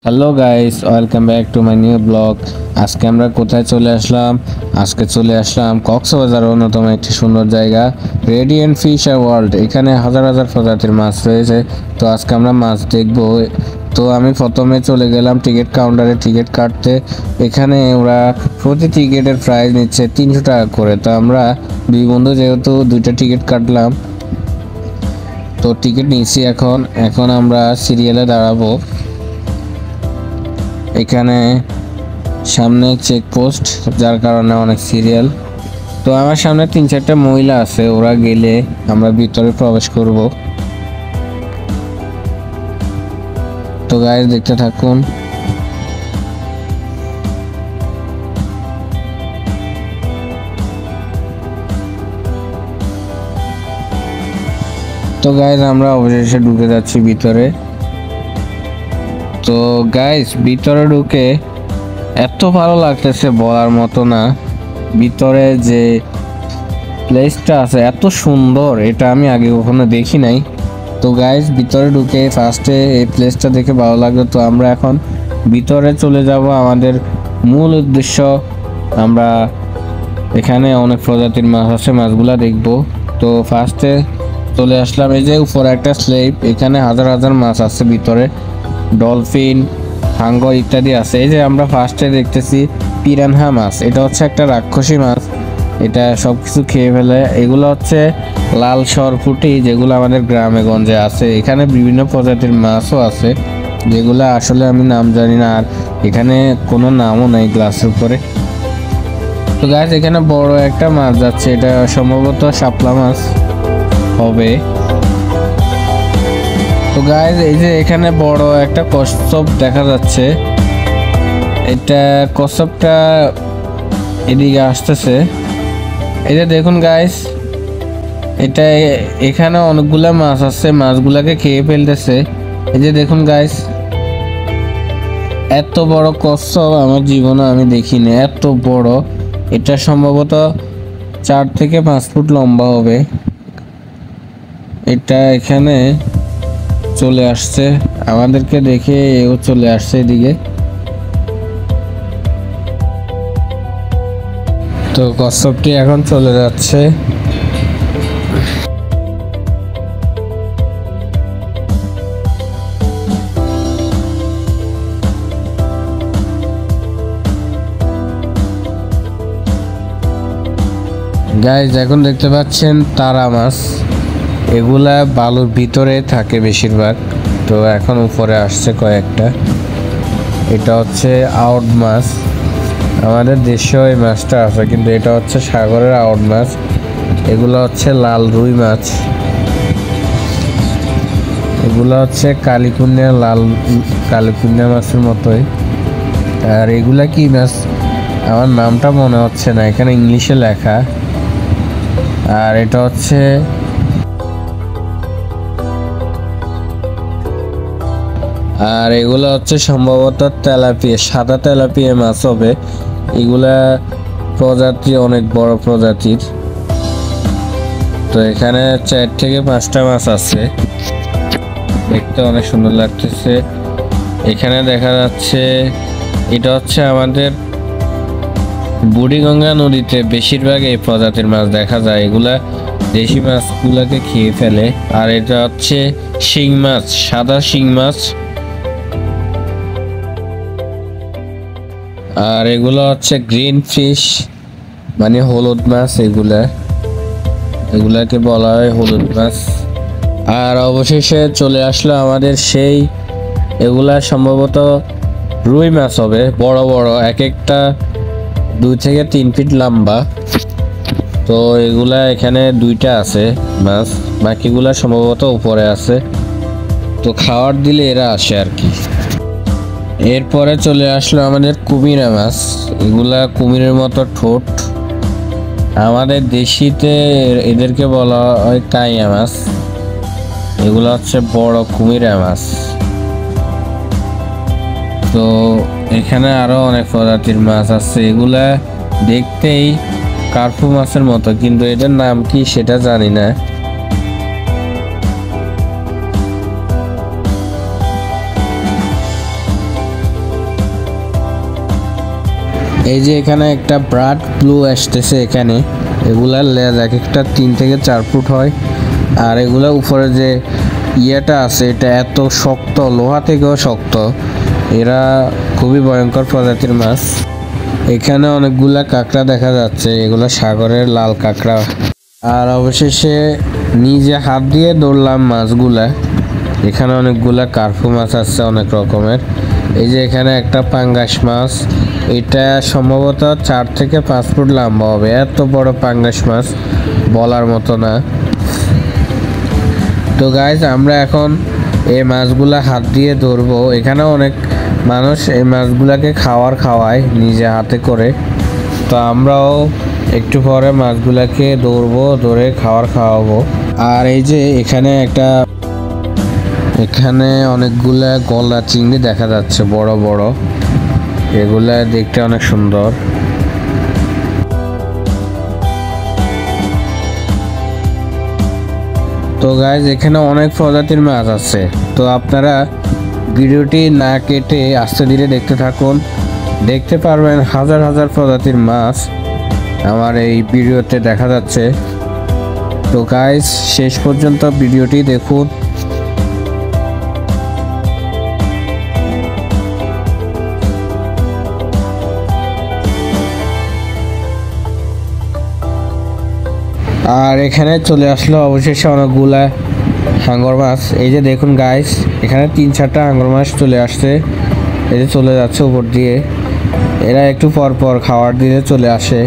Hello guys, welcome back to my new blog. আজকে আমরা কোথায় চলে আসলাম? আজকে চলে আসলাম কক্সবাজারের অন্যতম একটি সুন্দর জায়গা রেডিয়েন্ট ফিশ ওয়ার্ল্ড। এখানে হাজার হাজার প্রজাতির মাছ রয়েছে। তো আজকে আমরা মাছ দেখব। তো আমি প্রথমে চলে গেলাম টিকিট কাউন্টারে টিকিট কাটতে। এখানে ওরা প্রতি টিকিটের প্রাইস নিচ্ছে 300 টাকা করে। তো আমরা দুই বন্ধু যেহেতু দুইটা টিকিট কাটলাম, তো টিকিট নিয়েছি। এখন আমরা সিরিয়ালে দাঁড়াবো। এখানে সামনে চেকপোস্ট, যার কারণে অনেক সিরিয়াল। তো আমার সামনে 3-4টা মহিলা আছে, ওরা গেলে আমরা ভিতরে প্রবেশ করব। তো গাইস দেখতে থাকুন। তো গাইস আমরা অবশেষে ঢুকে যাচ্ছি ভিতরে। তো গাইস ভিতরে ঢুকে এত ভালো লাগতেছে বলার মতো না। ভিতরে যে প্লেসটা আছে এত সুন্দর, এটা আমি আগে কখনো দেখি নাই। তো গাইস ভিতরে ঢুকে ফার্স্টে এই প্লেসটা দেখে ভালো লাগলো। তো আমরা এখন ভিতরে চলে যাব। আমাদের মূল উদ্দেশ্য, আমরা এখানে অনেক প্রজাতির মাছ আছে, মাছগুলা দেখব। তো ফার্স্টে চলে আসলাম, এই যে উপরে একটা স্লেপ, এখানে হাজার হাজার মাছ আছে ভিতরে, ডলফিন, হাঙ্গর ইত্যাদি আছে। এই যে আমরা ফার্স্টে দেখতেছি পিরানহা মাছ, এটা হচ্ছে একটা রাক্ষসী মাছ, এটা সব কিছু খেয়ে ফেলে। এগুলো হচ্ছে লাল সরপুঁটি, যেগুলো আমাদের গ্রামে গঞ্জে আছে। এখানে বিভিন্ন প্রজাতির মাছও আছে, যেগুলো আসলে আমি নাম জানি না, আর এখানে কোনো নামও নাই গ্লাসের উপরে। তো গাছ এখানে বড় একটা মাছ যাচ্ছে, এটা সম্ভবত শাপলা মাছ হবে। তো গাইজ এই যে এখানে বড় একটা কচ্ছপ দেখা যাচ্ছে, এটা কচ্ছপটা এদিকে আসতেছে। এই যে দেখুন গাইজ, এটা এখানে অনেকগুলা মাছ আছে, মাছগুলাকে খেয়ে ফেলতেছে। এই যে দেখুন গাইজ, এত বড় কচ্ছপ আমার জীবনে আমি দেখিনি, এত বড়। এটা সম্ভবত 4 থেকে 5 ফুট লম্বা হবে। এটা এখানে চলে আসছে, আমাদেরকে দেখে এও চলে আসছে এদিকে। তো কচ্ছপটি এখন চলে যাচ্ছে। গাইজ এখন দেখতে পাচ্ছেন তারা মাছ, এগুলা বালুর ভিতরে থাকে বেশিরভাগ। তো এখন উপরে আসছে কয়েকটা। এটা হচ্ছে আউট মাছ, আমাদের দেশেও এই মাছটা আছে, কিন্তু এটা হচ্ছে সাগরের আউট মাছ। এগুলো হচ্ছে লাল রুই মাছ, এগুলো হচ্ছে কালীকুন্যা, লাল কালীকুন্যা মাছের মতোই। আর এগুলা কি মাছ আমার নামটা মনে হচ্ছে না, এখানে ইংলিশে লেখা। আর এটা হচ্ছে আর এগুলো হচ্ছে সম্ভবত তেলাপিয়া, সাদা তেলাপিয়া মাছ হবে। এগুলা প্রজাতি অনেক বড় প্রজাতির। তো এখানে 4 থেকে 5টা মাছ আছে, দেখতে অনেক সুন্দর লাগতেছে। এখানে দেখা যাচ্ছে এটা হচ্ছে আমাদের বুড়িগঙ্গা নদীতে বেশিরভাগ এই প্রজাতির মাছ দেখা যায়, এগুলা দেশি মাছগুলাকে খেয়ে ফেলে। আর এটা হচ্ছে শিং মাছ, সাদা শিং মাছ। আর এগুলো হচ্ছে গ্রিন ফিশ, মানে হলুদ মাছ। এগুলাকে বলা হয় হলুদ মাছ। আর অবশেষে চলে আসলো আমাদের সেই, এগুলা সম্ভবত রুই মাছ হবে, বড় বড়, এক একটা 2 থেকে 3 ফিট লম্বা। তো এগুলা এখানে 2টা আছে মাছ, বাকিগুলা সম্ভবত উপরে আছে। তো খাবার দিলে এরা আসে আর কি। এরপরে চলে আসলো আমাদের কুমিরা মাছ, এগুলা কুমিরের মতো ঠোঁট। আমাদের দেশিতে এদেরকে বলা হয় কাইয়া মাছ। এগুলো হচ্ছে বড় কুমিরা মাছ। তো এখানে আরো অনেক প্রজাতির মাছ আছে, এগুলা দেখতেই কার্পু মাছের মতো, কিন্তু এদের নাম কি সেটা জানি না। এই যে এখানে একটা ব্রাড ব্লু আসতেছে এখানে, এগুলার লেজ এক একটা 3 থেকে 4 ফুট হয়। আর এগুলা উপরে যে ইয়েটা আছে এটা এত শক্ত, লোহা থেকেও শক্ত। এরা খুবই ভয়ঙ্কর প্রজাতির মাছ। এখানে অনেকগুলা কাঁকড়া দেখা যাচ্ছে, এগুলো সাগরের লাল কাঁকড়া। আর অবশেষে নিজে হাত দিয়ে ধরলাম মাছগুলা। এখানে অনেকগুলা কার্পু মাছ আছে অনেক রকমের। এই যে এখানে একটা পাঙ্গাস মাছ, এটা সম্ভবত 4 থেকে 5 ফুট লম্বা হবে। এত বড় পাঙ্গাস মাছ বলার মতো না। তো গাইজ আমরা এখন এই মাছগুলা হাত দিয়ে ধরবো। এখানে অনেক মানুষ এই মাছগুলাকে খাওয়ায় নিজে হাতে করে। তো আমরাও একটু পরে মাছগুলাকে ধরে খাওয়াবো। আর এই যে এখানে অনেকগুলা গলদা চিংড়ি দেখা যাচ্ছে বড় বড়, এগুলা দেখতে অনেক সুন্দর। তো গাইজ এখানে অনেক প্রজাতির মাছ আছে। তো আপনারা ভিডিওটি না কেটে আস্তে ধীরে দেখতে থাকুন, দেখতে পারবেন হাজার হাজার প্রজাতির মাছ আমার এই ভিডিওতে দেখা যাচ্ছে। তো গাইজ শেষ পর্যন্ত ভিডিওটি দেখুন। আর এখানে চলে আসলো অবশেষে অনেকগুলা হাঙ্গর মাছ। এই যে দেখুন গাইস, এখানে 3-4টা হাঙ্গর মাছ চলে আসছে। এই যে চলে যাচ্ছে উপর দিয়ে। এরা একটু পর পর খাবার দিয়ে চলে আসে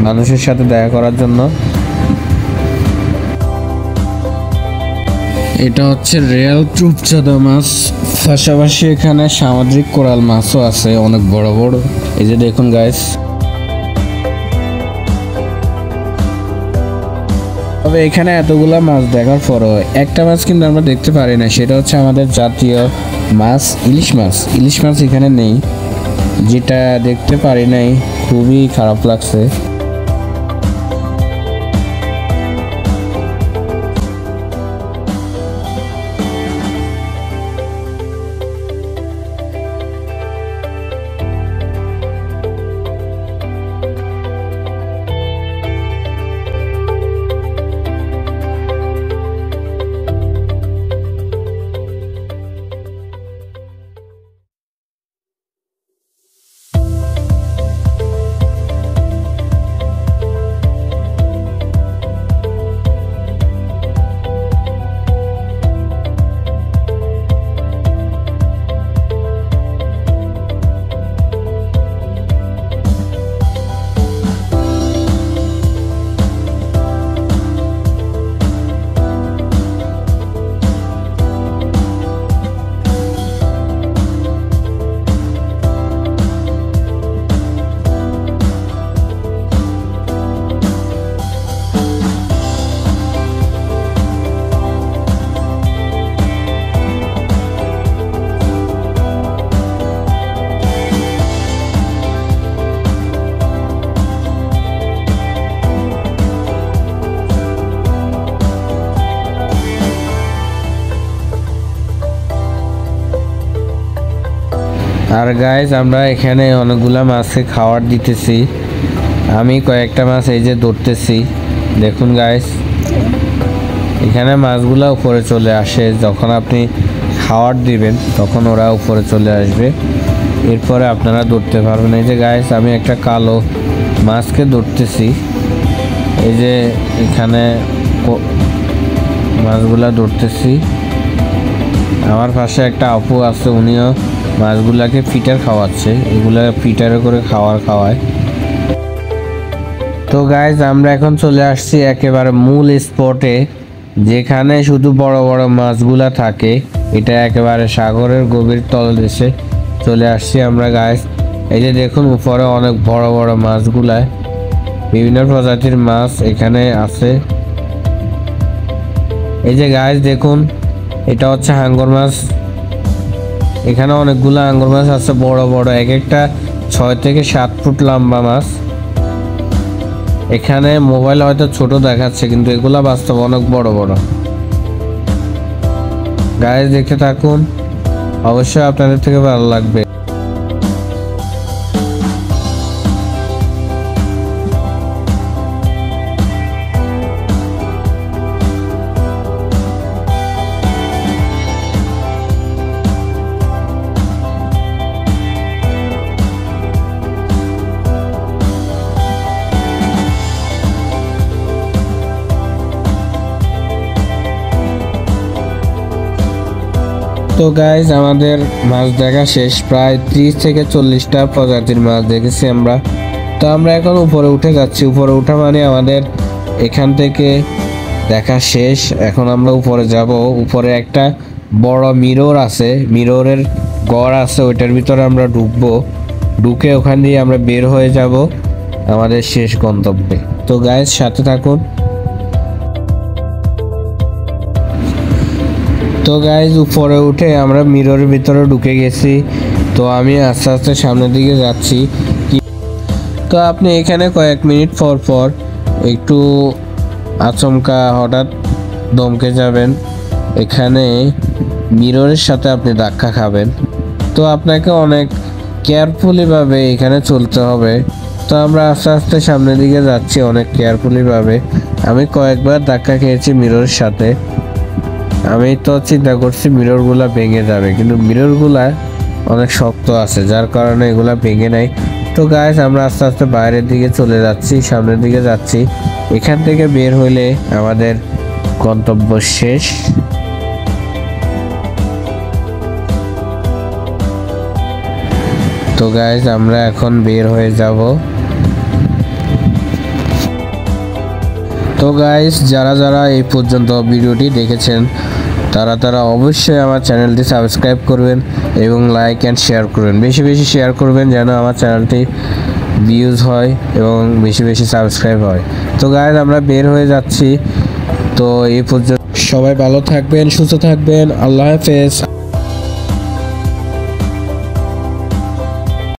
মানুষের সাথে দেখা করার জন্য। এটা হচ্ছে রিয়েল রূপচাঁদা মাছ। পাশাপাশি এখানে সামুদ্রিক কোরাল মাছও আছে অনেক বড় বড়। এই যে দেখুন গাইস। তবে এখানে এতগুলা মাছ দেখার পরও একটা মাছ কিন্তু আমরা দেখতে পারি না, সেটা হচ্ছে আমাদের জাতীয় মাছ ইলিশ মাছ। ইলিশ মাছ এখানে নেই, যেটা দেখতে পারি নাই, খুবই খারাপ লাগছে। আর গাইজ আমরা এখানে অনেকগুলা মাছকে খাবার দিতেছি। আমি কয়েকটা মাছ এই যে ধরতেছি, দেখুন গাইজ। এখানে মাছগুলা উপরে চলে আসে, যখন আপনি খাবার দিবেন তখন ওরা উপরে চলে আসবে, এরপরে আপনারা ধরতে পারবেন। এই যে গাইজ আমি একটা কালো মাছকে ধরতেছি। এই যে এখানে মাছগুলা ধরতেছি। আমার পাশে একটা আপু আছে, উনিও মাছগুলাকে ফিটার খাওয়াচ্ছে। এগুলা ফিটারে করে খাওয়ায়। তো গাইজ আমরা এখন চলে আসছি একেবারে মূল স্পটে, যেখানে শুধু বড় বড় মাছগুলা থাকে। এটা একেবারে সাগরের গভীর তলদেশে চলে আসছি আমরা গাইজ। এই যে দেখুন উপরে অনেক বড় বড় মাছগুলা, বিভিন্ন প্রজাতির মাছ এখানে আছে। এই যে গাইজ দেখুন, এটা হচ্ছে হাঙ্গর মাছ। এখানে অনেকগুলো হাঙ্গর মাছ আছে বড় বড়, এক একটা 6 থেকে 7 ফুট লম্বা মাছ। এখানে মোবাইল হয়তো ছোট দেখাচ্ছে, কিন্তু এগুলা বাস্তব অনেক বড় বড়। গাইজ দেখতে থাকুন, অবশ্যই আপনাদের থেকে ভালো লাগবে। তো গাইজ আমাদের মাছ দেখা শেষ, প্রায় 30 থেকে 40টা প্রজাতির মাছ দেখেছি আমরা। তো আমরা এখন উপরে উঠে যাচ্ছি, উপরে উঠা মানে আমাদের এখান থেকে দেখা শেষ। এখন আমরা উপরে যাব, উপরে একটা বড় মিরর আছে, মিররের ঘর আছে, ওইটার ভিতরে আমরা ঢুকবো, ঢুকে ওখান দিয়ে আমরা বের হয়ে যাব আমাদের শেষ গন্তব্যে। তো গাইজ সাথে থাকুন। তো গাইজ উপরে উঠে আমরা মিররের ভিতরে ঢুকে গেছি। তো আমি আস্তে আস্তে সামনের দিকে যাচ্ছি। তো আপনি এখানে কয়েক মিনিট পর পর একটু আচমকা হঠাৎ দমকে যাবেন, এখানে মিররের সাথে আপনি ধাক্কা খাবেন। তো আপনাকে অনেক কেয়ারফুলিভাবে এখানে চলতে হবে। তো আমরা আস্তে আস্তে সামনের দিকে যাচ্ছি অনেক কেয়ারফুলিভাবে। আমি কয়েকবার ধাক্কা খেয়েছি মিররের সাথে। আমি তো চিন্তা করছি মিররগুলা ভেঙে যাবে, কিন্তু মিররগুলা অনেক শক্ত আছে, যার কারণে এগুলা ভেঙে নাই। তো গাইস আমরা আস্তে আস্তে বাইরের দিকে চলে যাচ্ছি, সামনের দিকে যাচ্ছি। এখান থেকে বের হইলে আমাদের গন্তব্য শেষ। তো গাইস আমরা এখন বের হয়ে যাব। তো গাইস যারা যারা এই পর্যন্ত ভিডিওটি দেখেছেন তারা অবশ্যই আমার চ্যানেলটি সাবস্ক্রাইব করবেন এবং লাইক অ্যান্ড শেয়ার করবেন, বেশি বেশি শেয়ার করবেন যেন আমার চ্যানেলটি ভিউজ হয় এবং বেশি বেশি সাবস্ক্রাইব হয়। তো গাইস আমরা বের হয়ে যাচ্ছি। তো এই পর্যন্ত সবাই ভালো থাকবেন, সুস্থ থাকবেন, আল্লাহ হাফেজ।